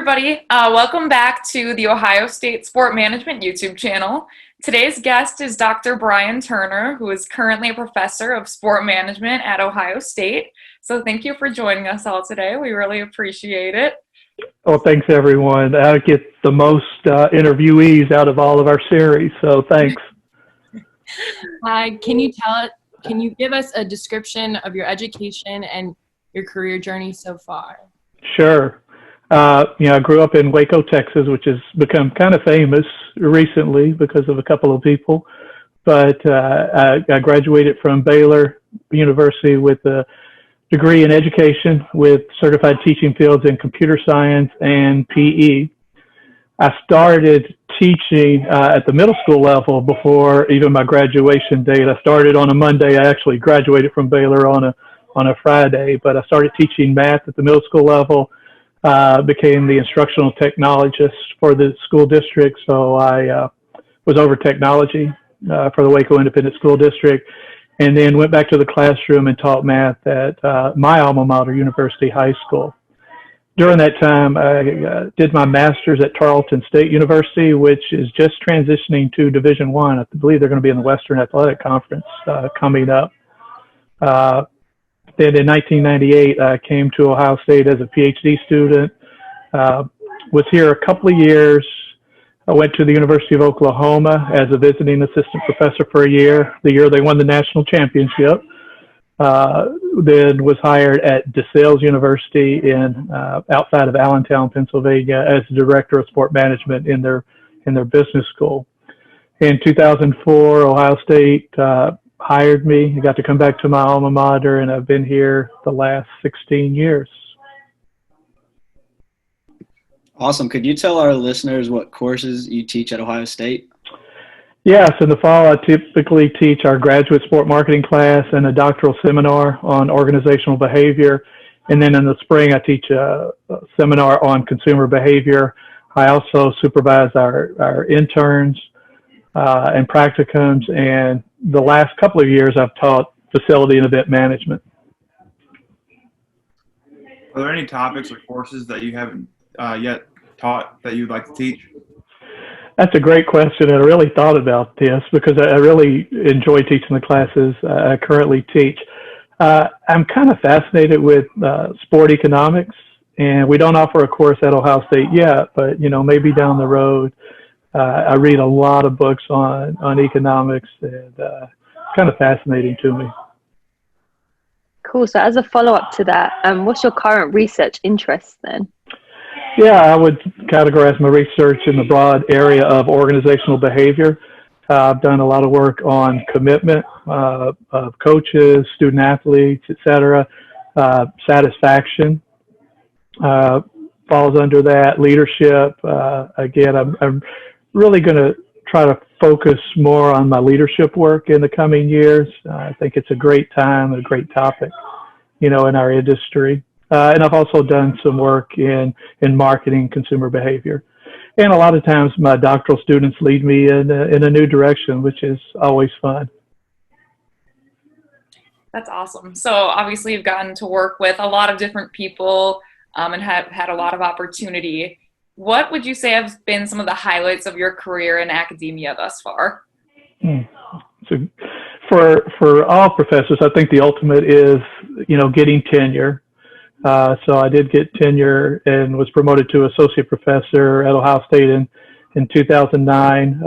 everybody. Welcome back to the Ohio State Sport Management YouTube channel. Today's guest is Dr. Brian Turner, who is currently a professor of sport management at Ohio State. So thank you for joining us all today. We really appreciate it. Well, thanks, everyone. I get the most interviewees out of all of our series, so thanks. Can you give us a description of your education and your career journey so far? Sure. I grew up in Waco, Texas, which has become kind of famous recently because of a couple of people. But I graduated from Baylor University with a degree in education with certified teaching fields in computer science and PE. I started teaching at the middle school level before even my graduation date. I started on a Monday. I actually graduated from Baylor on a Friday, but I started teaching math at the middle school level. Became the instructional technologist for the school district. So I was over technology for the Waco Independent School District, and then went back to the classroom and taught math at my alma mater, University High School. During that time, I did my master's at Tarleton State University, which is just transitioning to Division I. I believe they're going to be in the Western Athletic Conference coming up. Then in 1998, I came to Ohio State as a PhD student, was here a couple of years. I went to the University of Oklahoma as a visiting assistant professor for a year, the year they won the national championship. Then was hired at DeSales University outside of Allentown, Pennsylvania, as the director of sport management in their business school. In 2004, Ohio State hired me. I got to come back to my alma mater, and I've been here the last 16 years. Awesome. Could you tell our listeners what courses you teach at Ohio State? Yes, in the fall, I typically teach our graduate sport marketing class and a doctoral seminar on organizational behavior. And then in the spring, I teach a seminar on consumer behavior. I also supervise our interns and practicums, and the last couple of years I've taught facility and event management. Are there any topics or courses that you haven't yet taught that you'd like to teach? That's a great question, and I really thought about this because I really enjoy teaching the classes I currently teach. I'm kind of fascinated with sport economics, and we don't offer a course at Ohio State yet, but maybe down the road. I read a lot of books on economics, and it's kind of fascinating to me. Cool. So as a follow-up to that, what's your current research interest then? Yeah, I would categorize my research in the broad area of organizational behavior. I've done a lot of work on commitment of coaches, student athletes, et cetera. Satisfaction falls under that. Leadership. Again, I'm really going to try to focus more on my leadership work in the coming years. I think it's a great time, a great topic, in our industry. And I've also done some work in marketing, consumer behavior. And a lot of times my doctoral students lead me in a new direction, which is always fun. That's awesome. So obviously you've gotten to work with a lot of different people and have had a lot of opportunity. What would you say have been some of the highlights of your career in academia thus far? So for all professors, I think the ultimate is, getting tenure. So I did get tenure and was promoted to associate professor at Ohio State in 2009.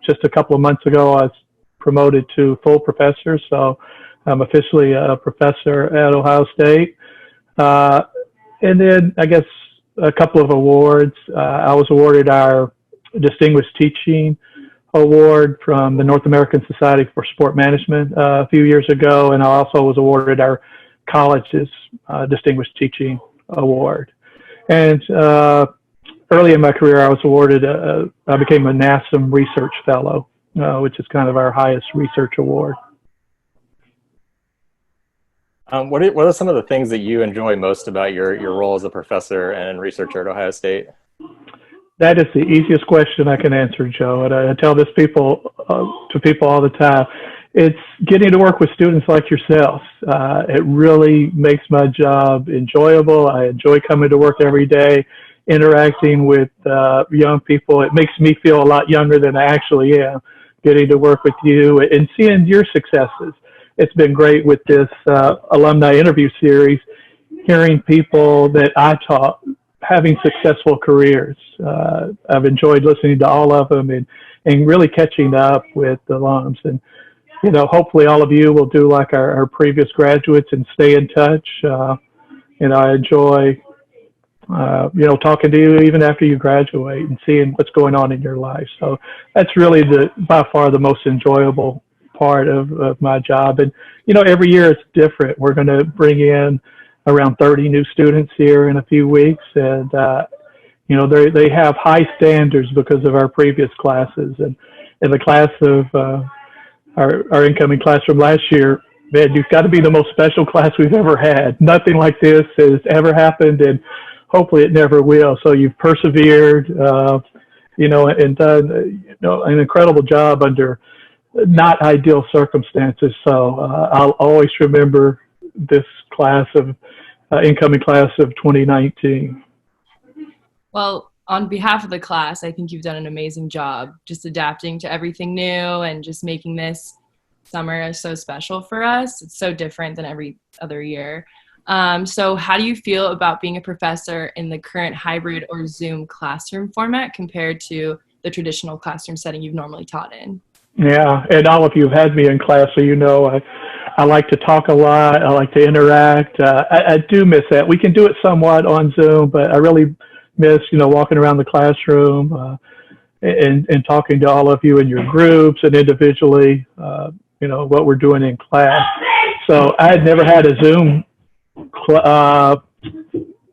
Just a couple of months ago, I was promoted to full professor. So I'm officially a professor at Ohio State. And then I guess a couple of awards. I was awarded our Distinguished Teaching Award from the North American Society for Sport Management a few years ago, and I also was awarded our college's Distinguished Teaching Award. And early in my career, I became a NASM Research Fellow, which is kind of our highest research award. What are some of the things that you enjoy most about your role as a professor and researcher at Ohio State? That is the easiest question I can answer, Joe. And I tell this to people all the time. It's getting to work with students like yourself. It really makes my job enjoyable. I enjoy coming to work every day. interacting with young people. It makes me feel a lot younger than I actually am, getting to work with you and seeing your successes. It's been great with this alumni interview series, hearing people that I taught having successful careers. I've enjoyed listening to all of them and really catching up with the alums. And, you know, hopefully all of you will do like our previous graduates and stay in touch. And I enjoy, you know, talking to you even after you graduate and seeing what's going on in your life. So that's really by far the most enjoyable part of my job. And, you know, every year it's different. We're going to bring in around 30 new students here in a few weeks. And, you know, they have high standards because of our previous classes. And in the class of our incoming class from last year, man, you've got to be the most special class we've ever had. Nothing like this has ever happened, and hopefully it never will. So you've persevered, you know, and done, you know, an incredible job under not ideal circumstances. So I'll always remember this class of incoming class of 2019. Well, on behalf of the class, I think you've done an amazing job just adapting to everything new and just making this summer so special for us. It's so different than every other year. So how do you feel about being a professor in the current hybrid or Zoom classroom format compared to the traditional classroom setting you've normally taught in? Yeah, and all of you have had me in class, so you know I like to talk a lot. I like to interact. I do miss that. We can do it somewhat on Zoom, but I really miss, you know, walking around the classroom and talking to all of you in your groups and individually, you know, what we're doing in class. So I had never had a Zoom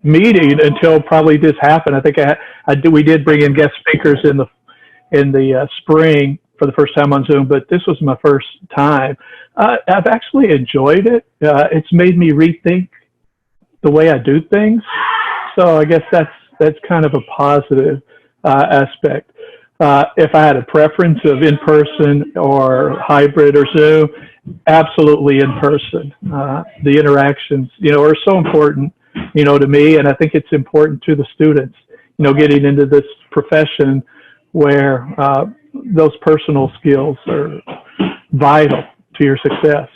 meeting until probably this happened. I think we did bring in guest speakers in the spring for the first time on Zoom, but this was my first time. I've actually enjoyed it. It's made me rethink the way I do things. So I guess that's kind of a positive aspect. If I had a preference of in-person or hybrid or Zoom, absolutely in person. The interactions, you know, are so important, you know, to me, and I think it's important to the students, you know, getting into this profession where those personal skills are vital to your success.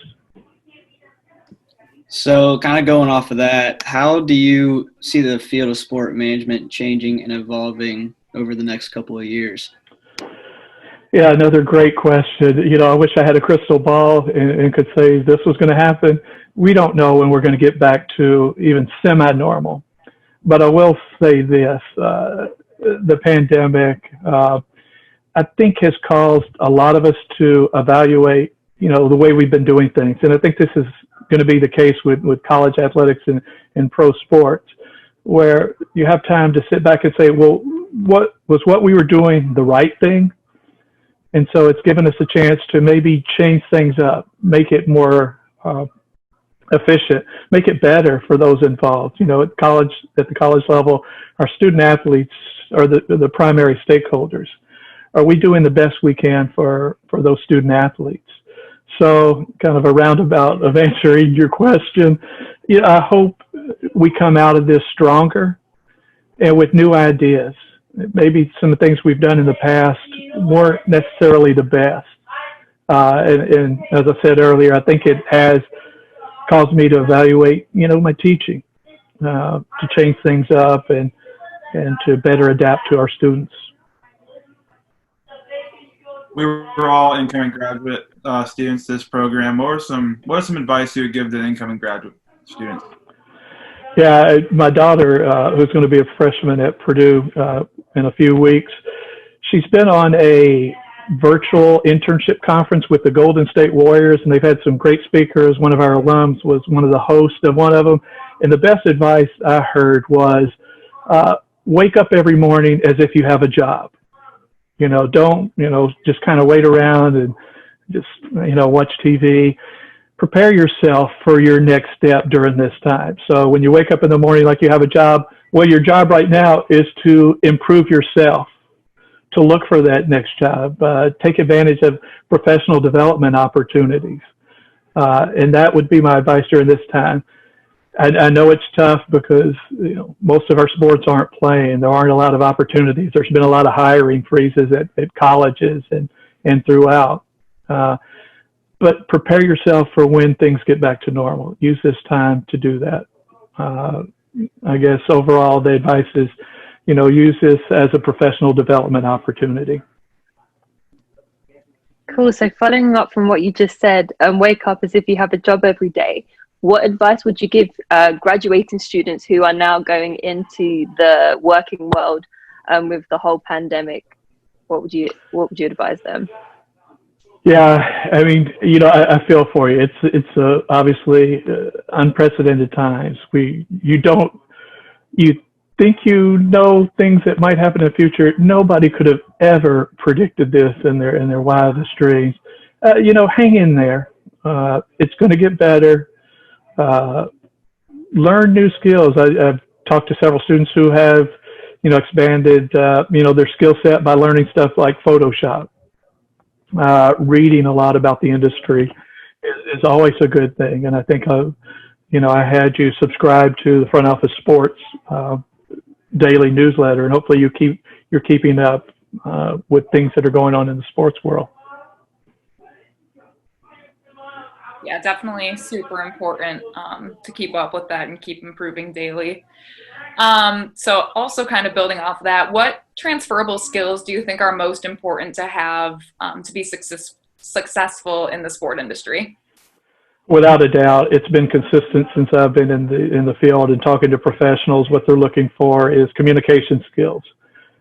So kind of going off of that, how do you see the field of sport management changing and evolving over the next couple of years? Yeah, another great question. You know, I wish I had a crystal ball and could say this was going to happen. We don't know when we're going to get back to even semi-normal. But I will say this, the pandemic, I think has caused a lot of us to evaluate, you know, the way we've been doing things. And I think this is going to be the case with college athletics and pro sports, where you have time to sit back and say, well, what we were doing the right thing? And so it's given us a chance to maybe change things up, make it more efficient, make it better for those involved. You know, at the college level, our student athletes are the primary stakeholders. Are we doing the best we can for those student athletes? So kind of a roundabout of answering your question. Yeah, I hope we come out of this stronger and with new ideas. Maybe some of the things we've done in the past weren't necessarily the best. And as I said earlier, I think it has caused me to evaluate, you know, my teaching, to change things up and to better adapt to our students. We were all incoming graduate students this program. What are some advice you would give the incoming graduate students? Yeah, my daughter, who's going to be a freshman at Purdue in a few weeks, she's been on a virtual internship conference with the Golden State Warriors, and they've had some great speakers. One of our alums was one of the hosts of one of them. And the best advice I heard was wake up every morning as if you have a job. You know, don't, you know, just kind of wait around and just, you know, watch TV. Prepare yourself for your next step during this time. So when you wake up in the morning like you have a job, well, your job right now is to improve yourself, to look for that next job, take advantage of professional development opportunities. And that would be my advice during this time. I know it's tough because most of our sports aren't playing. There aren't a lot of opportunities. There's been a lot of hiring freezes at colleges and throughout. But prepare yourself for when things get back to normal. Use this time to do that. I guess overall the advice is, use this as a professional development opportunity. Cool. So following up from what you just said, wake up as if you have a job every day. What advice would you give graduating students who are now going into the working world with the whole pandemic? What would you advise them? Yeah, I mean, I feel for you. It's obviously unprecedented times. You think things that might happen in the future. Nobody could have ever predicted this in their wildest dreams. Hang in there. It's going to get better. Learn new skills. I've talked to several students who have, expanded, their skill set by learning stuff like Photoshop. Reading a lot about the industry is always a good thing. And I think, I had you subscribe to the Front Office Sports daily newsletter, and hopefully you're keeping up with things that are going on in the sports world. Yeah, definitely super important to keep up with that and keep improving daily. So also kind of building off of that, what transferable skills do you think are most important to have to be successful in the sport industry? Without a doubt, it's been consistent since I've been in the field and talking to professionals. What they're looking for is communication skills,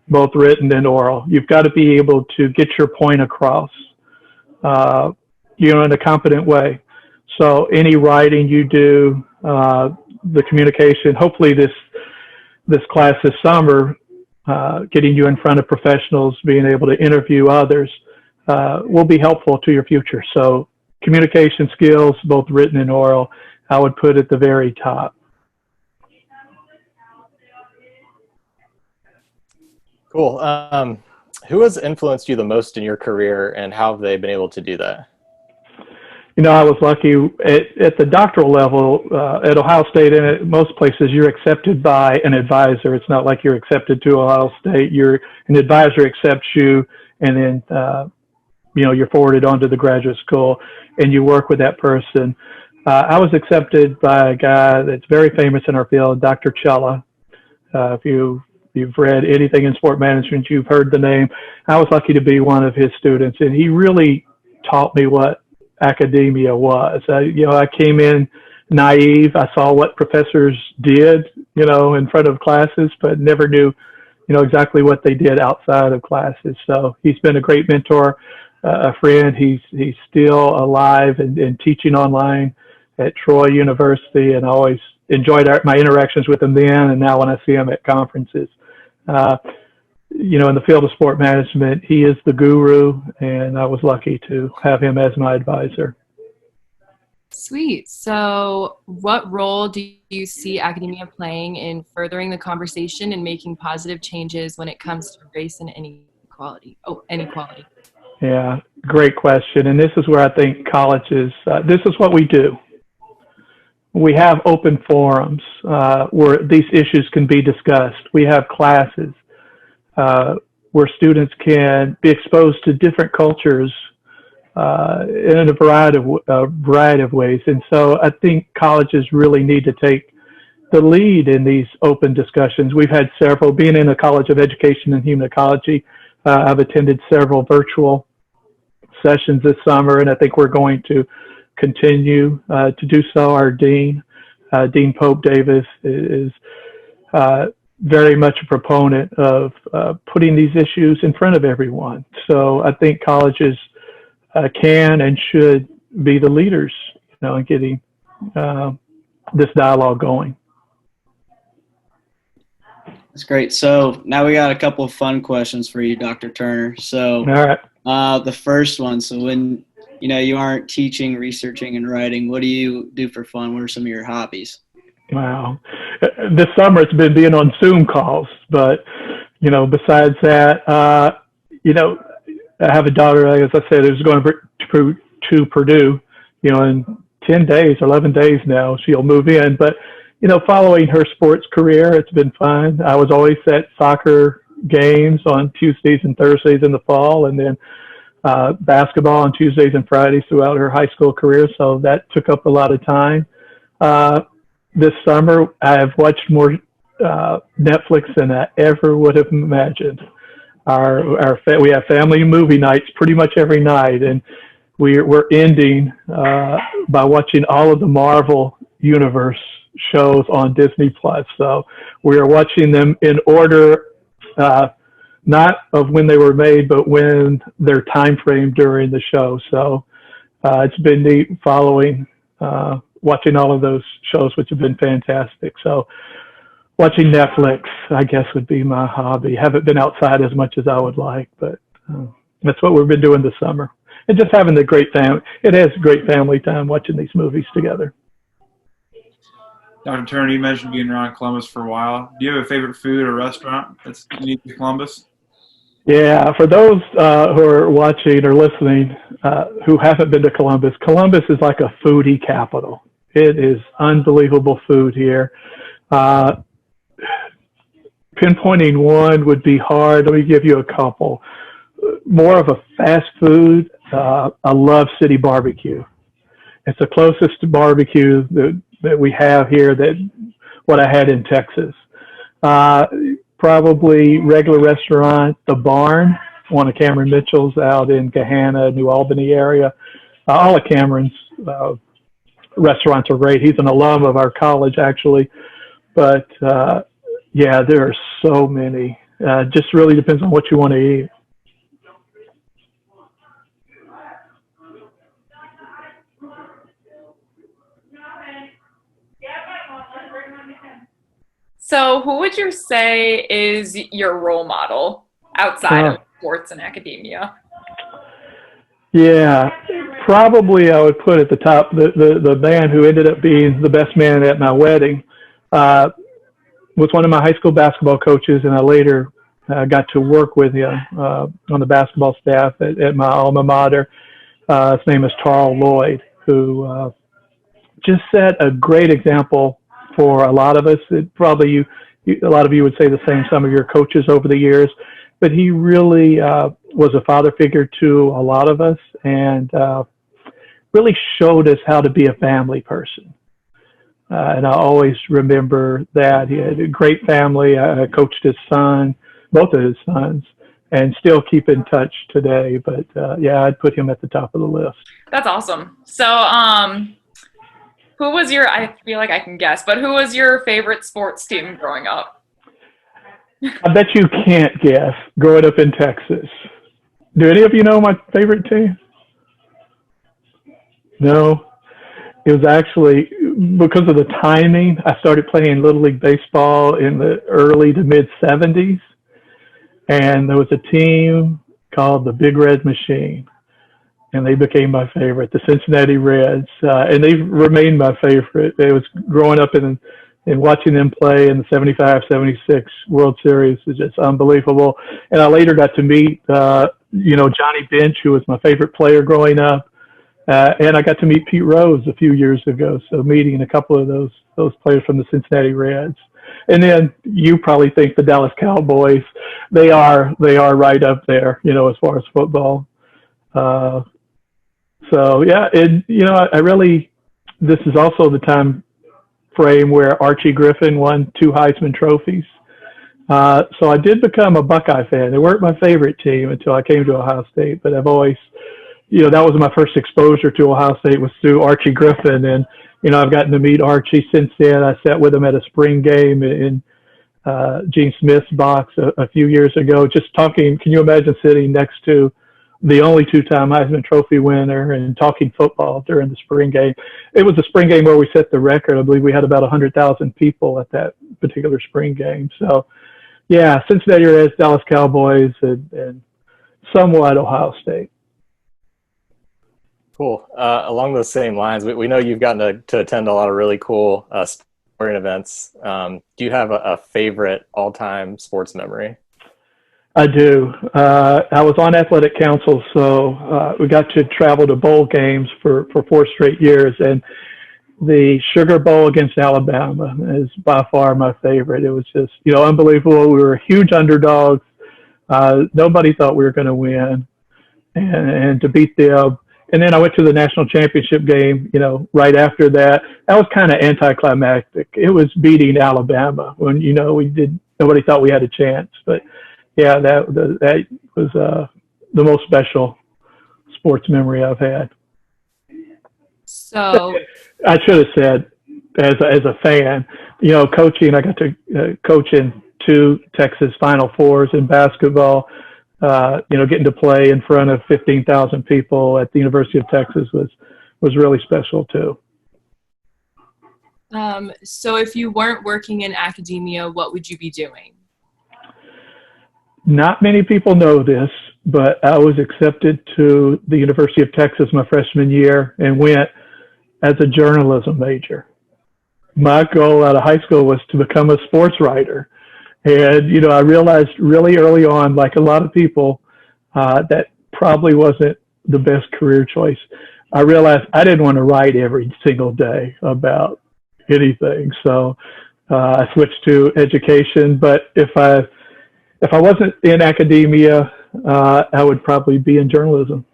both written and oral. You've got to be able to get your point across, in a competent way. So any writing you do, the communication, hopefully this class this summer, getting you in front of professionals, being able to interview others, will be helpful to your future. So communication skills, both written and oral, I would put at the very top. Cool. Who has influenced you the most in your career, and how have they been able to do that? I was lucky at the doctoral level at Ohio State, and at most places you're accepted by an advisor. It's not like you're accepted to Ohio State. An advisor accepts you, and then you're forwarded on to the graduate school, and you work with that person. I was accepted by a guy that's very famous in our field, Dr. Cella. If you've read anything in sport management, you've heard the name. I was lucky to be one of his students, and he really taught me what academia was. I came in naive. I saw what professors did, in front of classes, but never knew, exactly what they did outside of classes. So he's been a great mentor, a friend. He's still alive and teaching online at Troy University, and I always enjoyed my interactions with him then, and now when I see him at conferences. In the field of sport management, he is the guru, and I was lucky to have him as my advisor. Sweet. So what role do you see academia playing in furthering the conversation and making positive changes when it comes to race and inequality? Inequality. Yeah, great question. And this is where I think colleges, this is what we do. We have open forums where these issues can be discussed. We have classes where students can be exposed to different cultures in a variety of ways. And so I think colleges really need to take the lead in these open discussions. We've had several, being in the College of Education and Human Ecology, I've attended several virtual sessions this summer, and I think we're going to continue to do so. Our Dean Pope Davis, is very much a proponent of putting these issues in front of everyone. So I think colleges can and should be the leaders, in getting this dialogue going. That's great. So now we got a couple of fun questions for you, Dr. Turner. So all right. The first one, so when you aren't teaching, researching, and writing, what do you do for fun? What are some of your hobbies? Wow. This summer it's been being on Zoom calls, but, besides that, I have a daughter, as I said, who's going to Purdue, in 10 days or 11 days now, she'll move in. But, following her sports career, it's been fun. I was always at soccer games on Tuesdays and Thursdays in the fall, and then basketball on Tuesdays and Fridays throughout her high school career. So that took up a lot of time. This summer, I've watched more Netflix than I ever would have imagined. We have family movie nights pretty much every night, and we're ending by watching all of the Marvel Universe shows on Disney Plus. So we are watching them in order, not of when they were made, but when their time frame during the show. So it's been neat following, watching all of those shows, which have been fantastic. So watching Netflix, I guess, would be my hobby. Haven't been outside as much as I would like, but that's what we've been doing this summer. And just having the great family. It is great family time watching these movies together. Dr. Turner, you mentioned being around Columbus for a while. Do you have a favorite food or restaurant that's unique to Columbus? Yeah, for those who are watching or listening who haven't been to Columbus, Columbus is like a foodie capital. It is unbelievable food here. Pinpointing one would be hard. Let me give you a couple. More of a fast food. I love City Barbecue. It's the closest to barbecue that we have here that what I had in Texas. Probably regular restaurant, The Barn, one of Cameron Mitchell's out in Gahanna, New Albany area. All of Cameron's restaurants are great. He's an alum of our college, actually. But, yeah, there are so many. Just really depends on what you want to eat. So who would you say is your role model outside of sports and academia? Yeah, probably I would put at the top the man who ended up being the best man at my wedding was one of my high school basketball coaches, and I later got to work with him on the basketball staff at my alma mater. His name is Tarl Lloyd, who just set a great example for a lot of us. Probably a lot of you would say the same, some of your coaches over the years, but he really was a father figure to a lot of us and really showed us how to be a family person. And I always remember that. He had a great family. I coached his son, both of his sons, and still keep in touch today. But yeah, I'd put him at the top of the list. That's awesome. So who was your, I feel like I can guess, but who was your favorite sports team growing up? I bet you can't guess, growing up in Texas. Do any of you know my favorite team? No. It was actually, because of the timing, I started playing Little League Baseball in the early to mid-'70s. And there was a team called the Big Red Machine. And they became my favorite, the Cincinnati Reds. And they've remained my favorite. It was growing up and watching them play in the 75, 76 World Series is just unbelievable. And I later got to meet, Johnny Bench, who was my favorite player growing up. And I got to meet Pete Rose a few years ago. So meeting a couple of those players from the Cincinnati Reds. And then you probably think the Dallas Cowboys, they are right up there, as far as football. So yeah, and I really, this is also the time frame where Archie Griffin won 2 Heisman trophies. So I did become a Buckeye fan. They weren't my favorite team until I came to Ohio State, but I've always, that was my first exposure to Ohio State was through Archie Griffin. And, I've gotten to meet Archie since then. I sat with him at a spring game in Gene Smith's box a few years ago, just talking. Can you imagine sitting next to the only 2-time Heisman Trophy winner and talking football during the spring game? It was a spring game where we set the record. I believe we had about 100,000 people at that particular spring game. So, yeah, Cincinnati Reds, Dallas Cowboys, and somewhat Ohio State. Cool. Along those same lines, we know you've gotten to attend a lot of really cool sporting events. Do you have a favorite all-time sports memory? I do. I was on athletic council, so we got to travel to bowl games for 4 straight years. And the Sugar Bowl against Alabama is by far my favorite. It was just, unbelievable. We were huge underdogs. Nobody thought we were going to win, and to beat them. And then I went to the national championship game, right after that. That was kind of anticlimactic. It was beating Alabama when, nobody thought we had a chance. But yeah, that was the most special sports memory I've had. So I should have said, as a fan, coaching. I got to coach in 2 Texas Final Fours in basketball. Getting to play in front of 15,000 people at the University of Texas was really special too. So if you weren't working in academia, what would you be doing? Not many people know this, but I was accepted to the University of Texas my freshman year and went as a journalism major. My goal out of high school was to become a sports writer. And, I realized really early on, like a lot of people, that probably wasn't the best career choice. I realized I didn't want to write every single day about anything. So I switched to education. But if I wasn't in academia, I would probably be in journalism.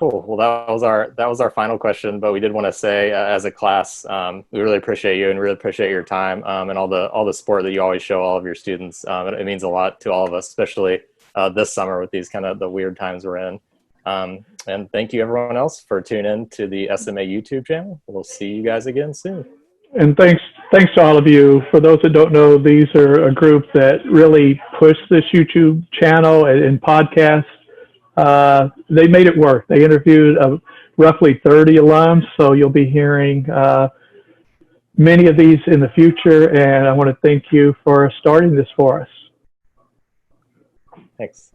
Cool. Well, that was our final question, but we did want to say, as a class, we really appreciate you and really appreciate your time and all the support that you always show all of your students. It means a lot to all of us, especially this summer with these kind of the weird times we're in. And thank you everyone else for tuning in to the SMA YouTube channel. We'll see you guys again soon. And thanks to all of you. For those that don't know, these are a group that really pushed this YouTube channel and podcast. They made it work. They interviewed roughly 30 alums, so you'll be hearing many of these in the future, and I want to thank you for starting this for us. Thanks.